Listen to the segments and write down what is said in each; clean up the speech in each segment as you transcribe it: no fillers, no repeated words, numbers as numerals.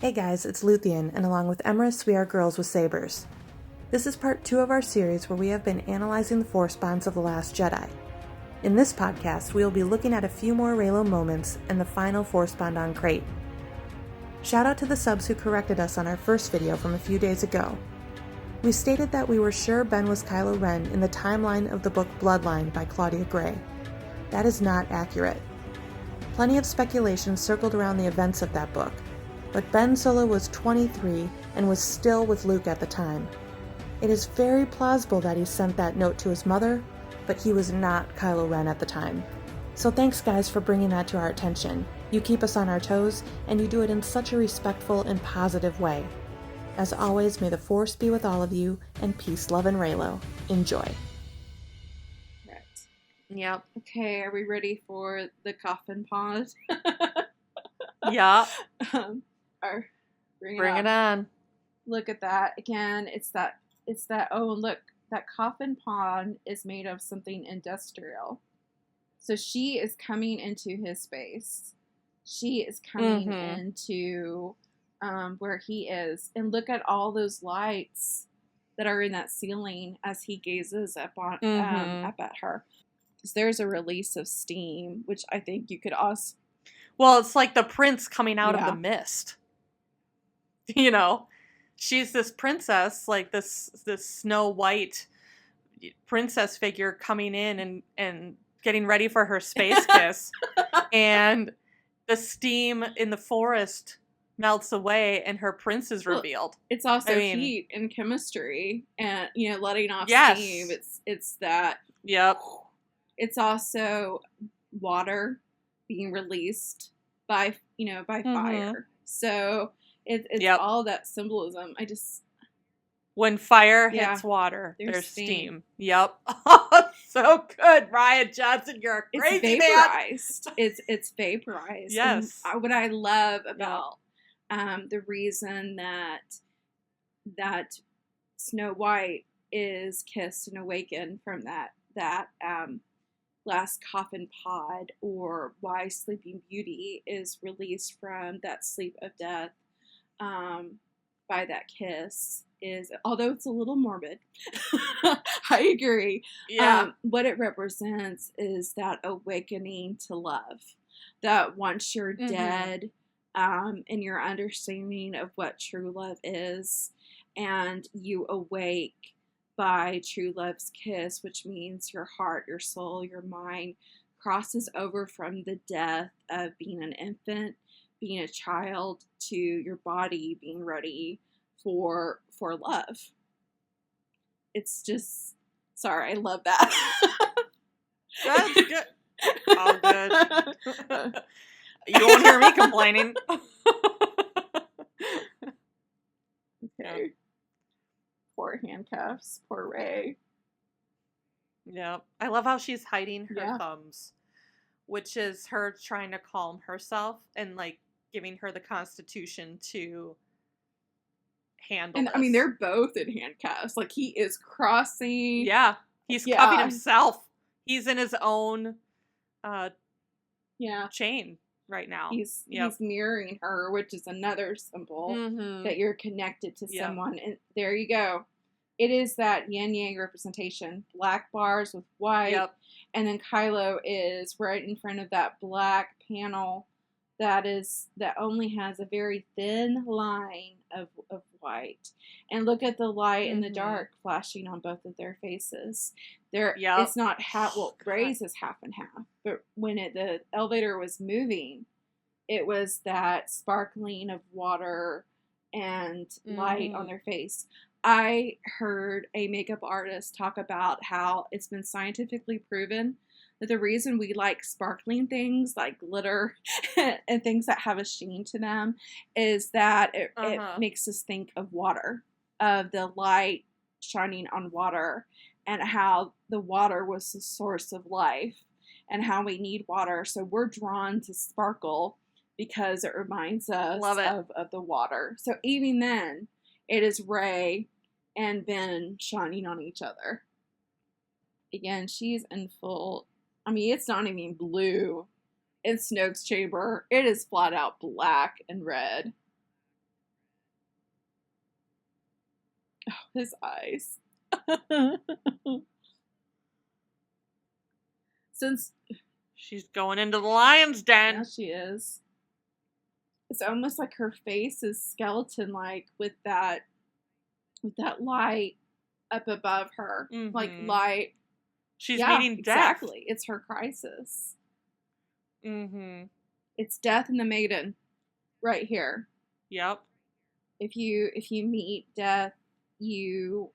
Hey guys, it's Luthien, and along with Emrys, we are Girls with Sabers. This is part 2 of our series where we have been analyzing the Force bonds of The Last Jedi. In this podcast, we will be looking at a few more Reylo moments and the final Force bond on Crait. Shout out to the subs who corrected us on our first video from a few days ago. We stated that we were sure Ben was Kylo Ren in the timeline of the book Bloodline by Claudia Grey. That is not accurate. Plenty of speculation circled around the events of that book, but Ben Solo was 23 and was still with Luke at the time. It is very plausible that he sent that note to his mother, but he was not Kylo Ren at the time. So thanks guys for bringing that to our attention. You keep us on our toes, and you do it in such a respectful and positive way. As always, may the Force be with all of you, and peace, love, and Reylo. Enjoy. Right. Yep. Okay, are we ready for the coffin pod? Yeah. Bring it on. Look at that. Again, it's that, oh, look, that coffin pod is made of something industrial. So she is coming into his space. She is coming into where he is. And look at all those lights that are in that ceiling as he gazes up on up at her. Because there's a release of steam, which I think you could also... Well, it's like the prince coming out of the mist. You know, she's this princess, like this Snow White princess figure coming in and getting ready for her space kiss. And the steam in the forest melts away and her prince is revealed. It's also heat and chemistry and, letting off steam. It's that. Yep. It's also water being released by fire. So it's all that symbolism. When fire hits water, there's steam. Yep. So good, Ryan Johnson. You're a crazy vaporized. It's vaporized. Yes. And what I love about the reason that Snow White is kissed and awakened from that last coffin pod, or why Sleeping Beauty is released from that sleep of death by that kiss, is, although it's a little morbid, I agree. Yeah. What it represents is that awakening to love. That once you're dead, and your understanding of what true love is, and you awake by true love's kiss, which means your heart, your soul, your mind crosses over from the death of being an infant, being a child, to your body being ready for love. It's just, sorry, I love that. That's good. All good. You won't hear me complaining. Okay. Poor handcuffs. Poor Rey. Yeah. I love how she's hiding her thumbs, which is her trying to calm herself and, like, giving her the constitution to handle this. I mean, they're both in handcuffs. Like, he is crossing. Yeah. He's cuffing himself. He's in his own chain right now. He's mirroring her, which is another symbol that you're connected to someone. And there you go. It is that yin-yang representation. Black bars with white. Yep. And then Kylo is right in front of that black panel that only has a very thin line of white. And look at the light and the dark flashing on both of their faces. It's not half, well, Rey's is half and half, but when the elevator was moving, it was that sparkling of water and light on their face. I heard a makeup artist talk about how it's been scientifically proven that the reason we like sparkling things like glitter and things that have a sheen to them is that it makes us think of water, of the light shining on water, and how the water was the source of life and how we need water. So we're drawn to sparkle because it reminds us of the water. So even then, it is Rey and Ben shining on each other. Again, she's in full... I mean, it's not even blue in Snoke's chamber. It is flat out black and red. Oh, his eyes. Since she's going into the lion's den. Yeah, she is. It's almost like her face is skeleton-like with that light up above her. Mm-hmm. Like light. She's meeting death. Exactly. It's her crisis. Mm-hmm. It's death in the maiden. Right here. Yep. If you meet death, you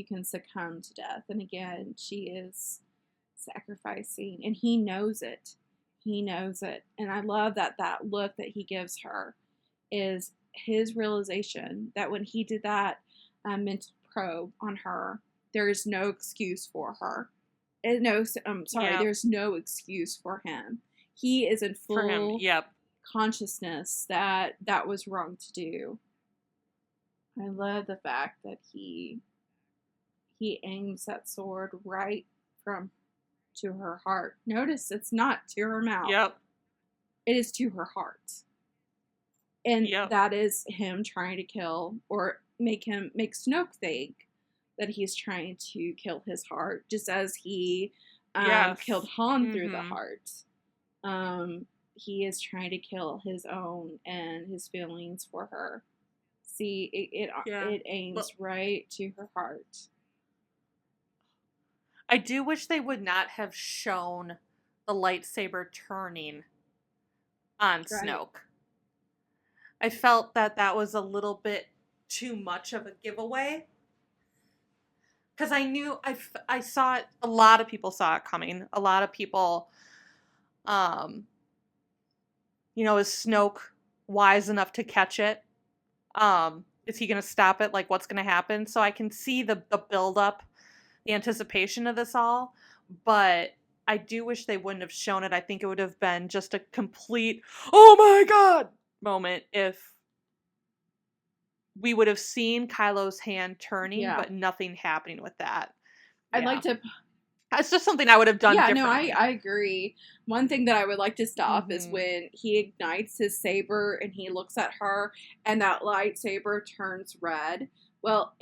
can succumb to death. And again, she is sacrificing, and he knows it. He knows it. And I love that look that he gives her is his realization that when he did that mental probe on her, there is no excuse for her. There's no excuse for him. He is in full consciousness that was wrong to do. I love the fact that he aims that sword right to her heart. Notice it's not to her mouth. Yep. It is to her heart. And that is him trying to kill or make Snoke think that he's trying to kill his heart, just as he killed Han through the heart. He is trying to kill his own and his feelings for her. See, it aims right to her heart. I do wish they would not have shown the lightsaber turning on Snoke. I felt that was a little bit too much of a giveaway. Because I knew, I saw it, a lot of people saw it coming. A lot of people, is Snoke wise enough to catch it? Is he going to stop it? Like, what's going to happen? So I can see the build-up, the anticipation of this all, but I do wish they wouldn't have shown it. I think it would have been just a complete, oh my god, moment if we would have seen Kylo's hand turning, but nothing happening with that. I'd like to... It's just something I would have done differently. No, I agree. One thing that I would like to stop is when he ignites his saber and he looks at her and that lightsaber turns red. Well,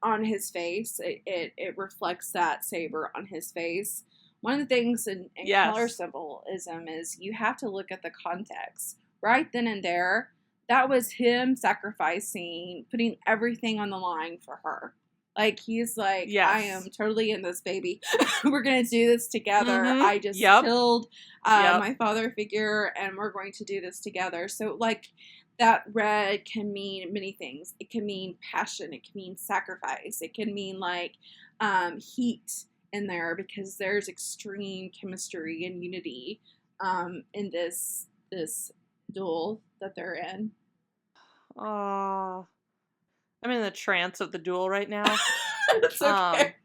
on his face, it reflects that saber on his face. One of the things in color symbolism is you have to look at the context. Right then and there, that was him sacrificing, putting everything on the line for her. Like, he's like, I am totally in this, baby. We're going to do this together. I just killed my father figure, and we're going to do this together. So, like, that red can mean many things. It can mean passion. It can mean sacrifice. It can mean, like, heat in there, because there's extreme chemistry and unity in this duel that they're in. Oh, I'm in the trance of the duel right now. It's okay.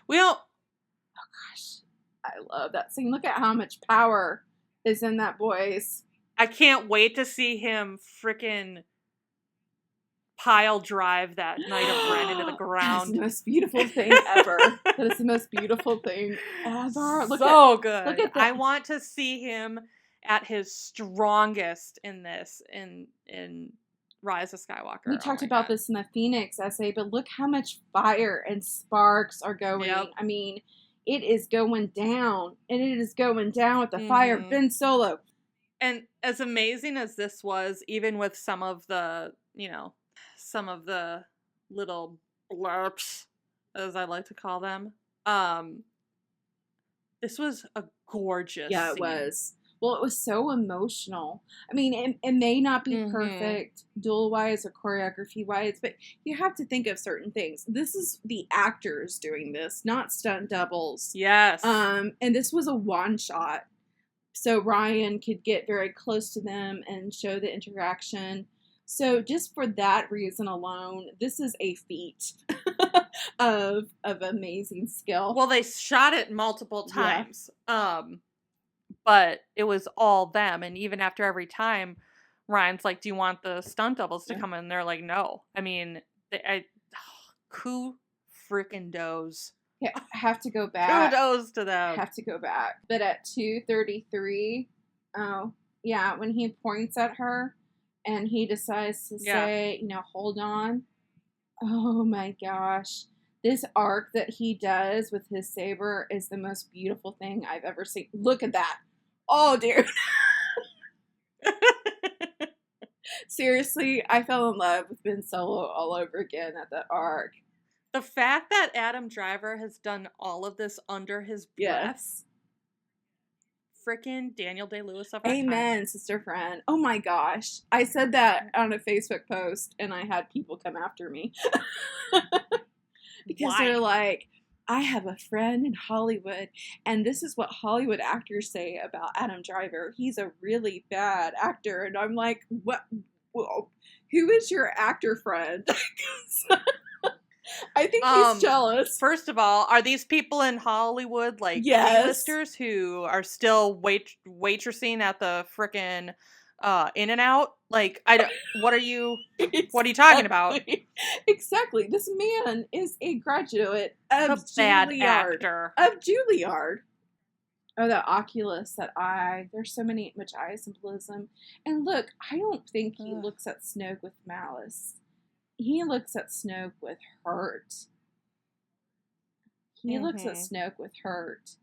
We don't... Oh, gosh. I love that scene. Look at how much power is in that voice. I can't wait to see him frickin' pile drive that Knight of Ren into the ground. That's the most beautiful thing ever. That is the most beautiful thing ever. Good. Look at that. I want to see him at his strongest in this, in Rise of Skywalker. We talked about this in the Phoenix essay, but look how much fire and sparks are going. Yep. I mean, it is going down, and it is going down with the fire of Ben Solo. And as amazing as this was, even with some of the little blurps, as I like to call them, this was a gorgeous scene. It was. Well, it was so emotional. I mean, it may not be perfect duel-wise or choreography-wise, but you have to think of certain things. This is the actors doing this, not stunt doubles. Yes. And this was a one-shot. So Ryan could get very close to them and show the interaction. So just for that reason alone, this is a feat of amazing skill. Well, they shot it multiple times. But it was all them, and even after every time, Ryan's like, do you want the stunt doubles to come in? And they're like, no. I mean, coup freaking does. Yeah, I have to go back. Kudos to them. Have to go back. But at 2:33, when he points at her and he decides to say, hold on. Oh my gosh. This arc that he does with his saber is the most beautiful thing I've ever seen. Look at that. Oh, dude. Seriously, I fell in love with Ben Solo all over again at that arc. The fact that Adam Driver has done all of this under his breath. Yes. Frickin' Daniel Day-Lewis of our Amen, time. sister friend. Oh my gosh. I said that on a Facebook post and I had people come after me. Because Why? they're like, I have a friend in Hollywood, and this is what Hollywood actors say about Adam Driver. He's a really bad actor. And I'm like, what? Whoa. Who is your actor friend? I think he's jealous. First of all, are these people in Hollywood like Yes. A-listers who are still waitressing at the frickin' In-N-Out? Like, what are you talking about? Exactly. This man is a graduate of a bad Juilliard. actor. Of Juilliard. Oh, the Oculus, that eye. There's so much eye symbolism. And look, I don't think he looks at Snoke with malice. He looks at Snoke with hurt. He looks at Snoke with hurt.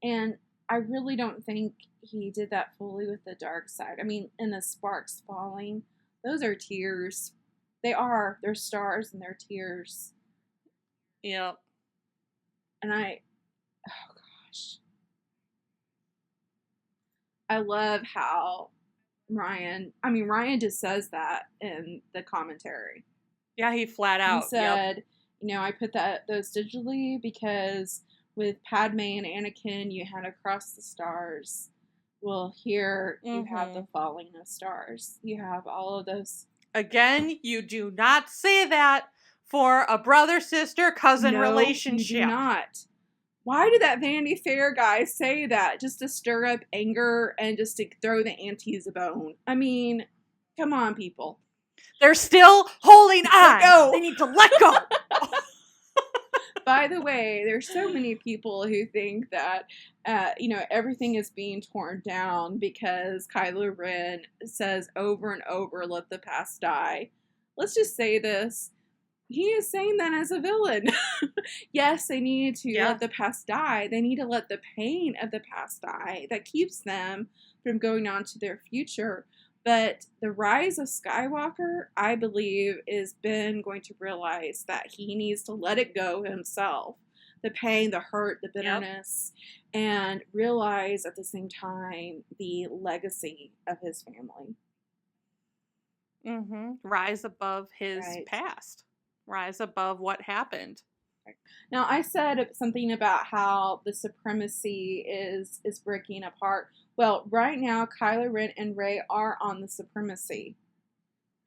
And I really don't think he did that fully with the dark side. I mean, and the sparks falling, those are tears. They are. They're stars and they're tears. Yep. And oh gosh. I love how Ryan just says that in the commentary. Yeah, he flat out. He said, I put those digitally because with Padme and Anakin, you had Across the Stars. Well, here you have the falling of stars. You have all of those. Again, you do not say that for a brother, sister, cousin relationship. You do not. Why did that Vanity Fair guy say that? Just to stir up anger and just to throw the aunties a bone. I mean, come on, people. They're still holding on. Go. They need to let go. By the way, there's so many people who think that, everything is being torn down because Kylo Ren says over and over, let the past die. Let's just say this. He is saying that as a villain. Yes, they need to let the past die. They need to let the pain of the past die that keeps them from going on to their future. But the rise of Skywalker, I believe, is Ben going to realize that he needs to let it go himself. The pain, the hurt, the bitterness, and realize at the same time the legacy of his family. Rise above his past. Rise above what happened. Now, I said something about how the supremacy is breaking apart. Well, right now, Kylo Ren and Rey are on the supremacy.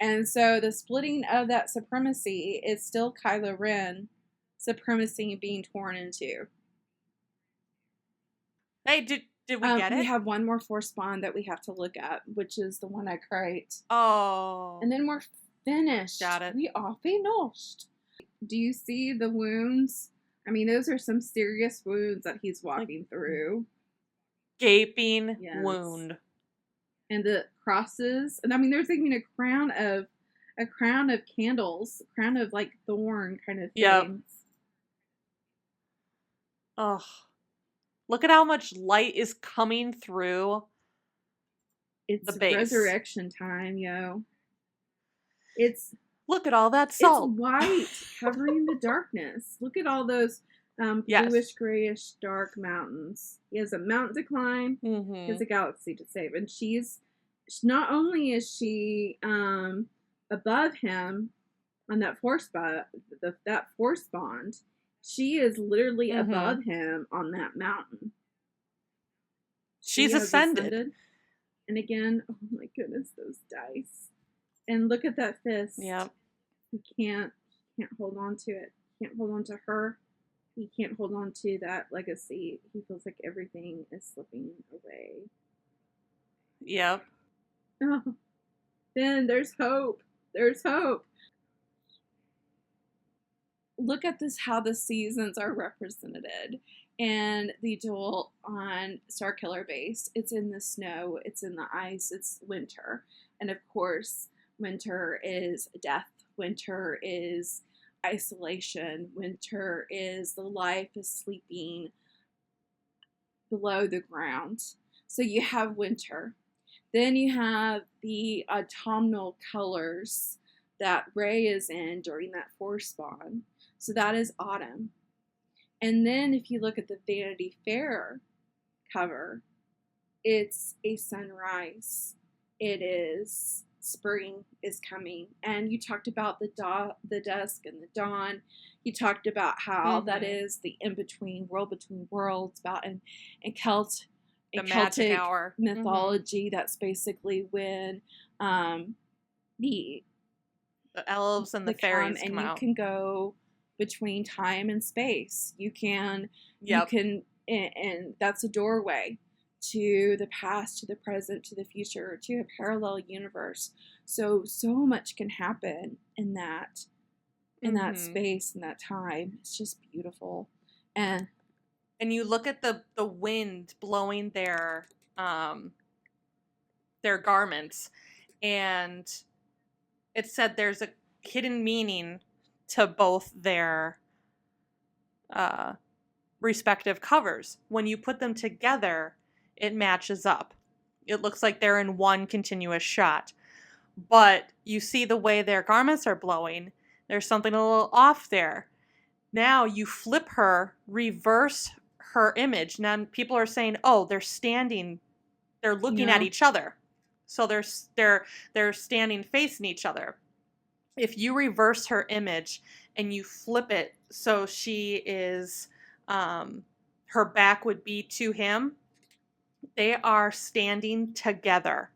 And so the splitting of that supremacy is still Kylo Ren supremacy being torn into. Hey, did we get it? We have one more Force bond that we have to look at, which is the one at Crait. Oh. And then we're finished. Got it. We are finished. Do you see the wounds? I mean, those are some serious wounds that he's walking through. Gaping wound. And the crosses. And I mean, there's even a crown of candles, a crown of like thorn kind of things. Yep. Oh. Look at how much light is coming through the base. It's resurrection time, yo. Look at all that salt. It's white, covering the darkness. Look at all those bluish, grayish, dark mountains. He has a mountain to climb. He has a galaxy to save. And not only is she above him on that force bond, she is literally above him on that mountain. She's ascended. And again, oh my goodness, those dice. And look at that fist. Yep. He can't hold on to it. He can't hold on to her. He can't hold on to that legacy. He feels like everything is slipping away. Yep. Oh, then there's hope. There's hope. Look at this, how the seasons are represented. And the duel on Starkiller Base, it's in the snow, it's in the ice, it's winter. And of course, winter is death. Winter is isolation. Winter is the life is sleeping below the ground. So you have winter. Then you have the autumnal colors that Rey is in during that Force spawn. So that is autumn. And then if you look at the Vanity Fair cover, it's a sunrise. It is spring is coming. And you talked about the dusk and the dawn. You talked about how that is the in-between, world between worlds, about in Celtic hour. mythology. That's basically when the elves and the fairies come out. And you can go between time and space. You can, and that's a doorway to the past, to the present, to the future, to a parallel universe. So much can happen in that space, in that time. It's just beautiful. And you look at the wind blowing their garments, and it said there's a hidden meaning to both their respective covers. When you put them together, it matches up. It looks like they're in one continuous shot. But you see the way their garments are blowing, there's something a little off there. Now you flip her, reverse her image. Now people are saying, oh, they're standing, they're looking at each other. So they're standing facing each other. If you reverse her image and you flip it so she is, her back would be to him, they are standing together.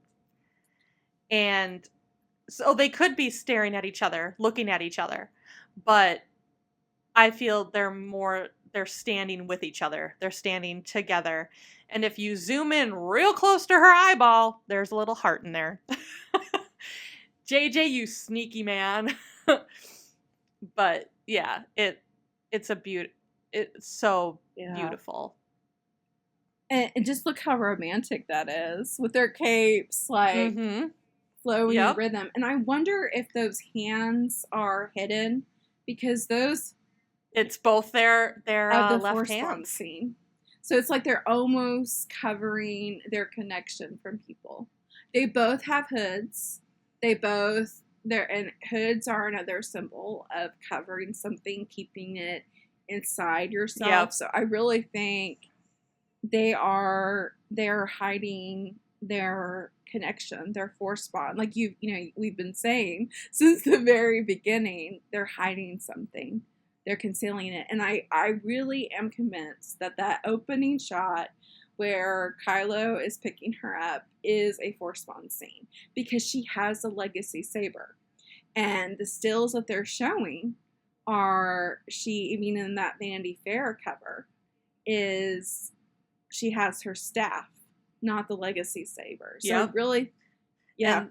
And so they could be staring at each other, looking at each other, but I feel they're standing with each other. They're standing together. And if you zoom in real close to her eyeball, there's a little heart in there. JJ, you sneaky man. But yeah, it's so beautiful. And just look how romantic that is with their capes, like flowing in rhythm. And I wonder if those hands are hidden because it's both their the left hands. Scene. So it's like they're almost covering their connection from people. They both have hoods. And hoods are another symbol of covering something, keeping it inside yourself. Yep. So I really think they're hiding their connection, their Force spawn. Like we've been saying since the very beginning, they're hiding something. They're concealing it. And I really am convinced that opening shot where Kylo is picking her up is a Force spawn scene because she has a legacy saber. And the stills that they're showing are even in that Vanity Fair cover is she has her staff, not the legacy saber. So really, and,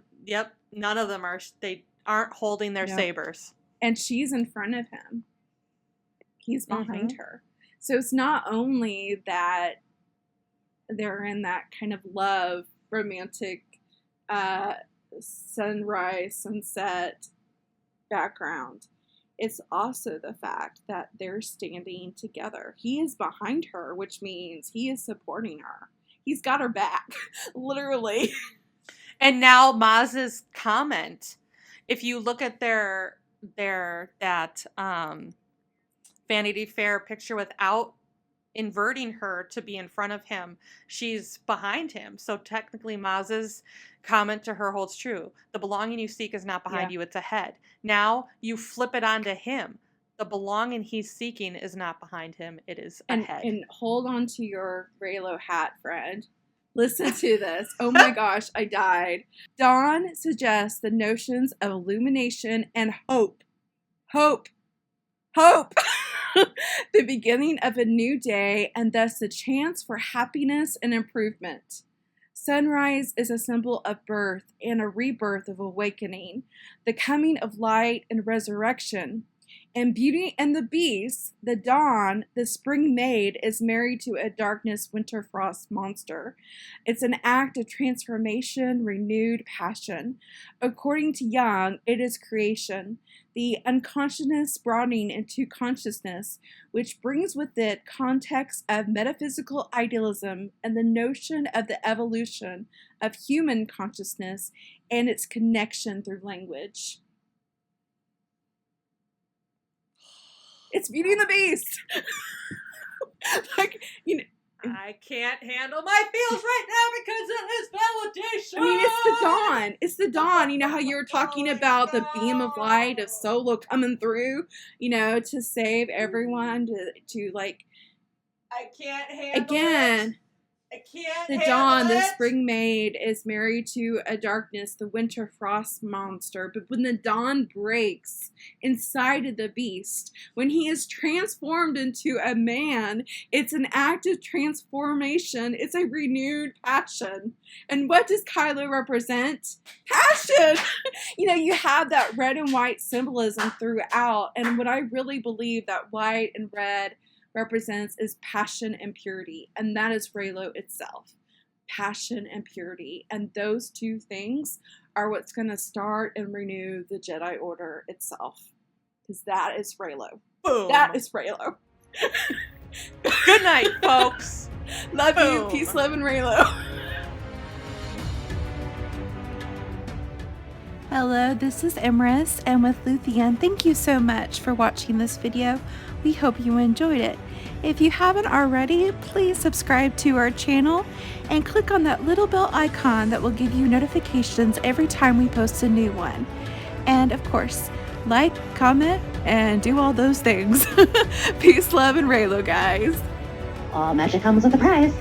none of them aren't holding their sabers. And she's in front of him. He's behind her. So it's not only that they're in that kind of love, romantic sunrise, sunset background. It's also the fact that they're standing together. He is behind her, which means he is supporting her. He's got her back, literally. And now Maz's comment, if you look at that Vanity Fair picture without inverting her to be in front of him, she's behind him. So technically Maz's comment to her holds true. The belonging you seek is not behind you, it's ahead. Now you flip it onto him. The belonging he's seeking is not behind him, it is ahead. And hold on to your Reylo hat, friend. Listen to this. Oh my gosh, I died. Dawn suggests the notions of illumination and hope. Hope. The beginning of a new day and thus the chance for happiness and improvement. Sunrise is a symbol of birth and a rebirth of awakening, the coming of light and resurrection. In Beauty and the Beast, the Dawn, the spring maid, is married to a darkness winter frost monster. It's an act of transformation, renewed passion. According to Jung, it is creation, the unconsciousness broadening into consciousness, which brings with it context of metaphysical idealism and the notion of the evolution of human consciousness and its connection through language. It's Beauty and the Beast. Like, you know, I can't handle my feels right now because of this validation. I mean, it's the dawn. It's the dawn. You know how you were talking about the beam of light of Solo coming through, you know, to save everyone, to like. I can't handle again. it. I can't The handle dawn, it. the spring maid, is married to a darkness, the winter frost monster. But when the dawn breaks inside of the beast, when he is transformed into a man, it's an act of transformation. It's a renewed passion. And what does Kylo represent? Passion! You know, you have that red and white symbolism throughout. And what I really believe that white and red represents is passion and purity, and that is Reylo itself. Passion and purity, and those two things are what's going to start and renew the Jedi Order itself, because that is Reylo. Boom. That is Reylo. Good night, folks. Love Boom. you. Peace, love, and Reylo. Hello, this is Emrys, and with Luthien, thank you so much for watching this video. We hope you enjoyed it. If you haven't already, please subscribe to our channel and click on that little bell icon that will give you notifications every time we post a new one. And of course, like, comment, and do all those things. Peace, love, and Reylo, guys. All magic comes with a price.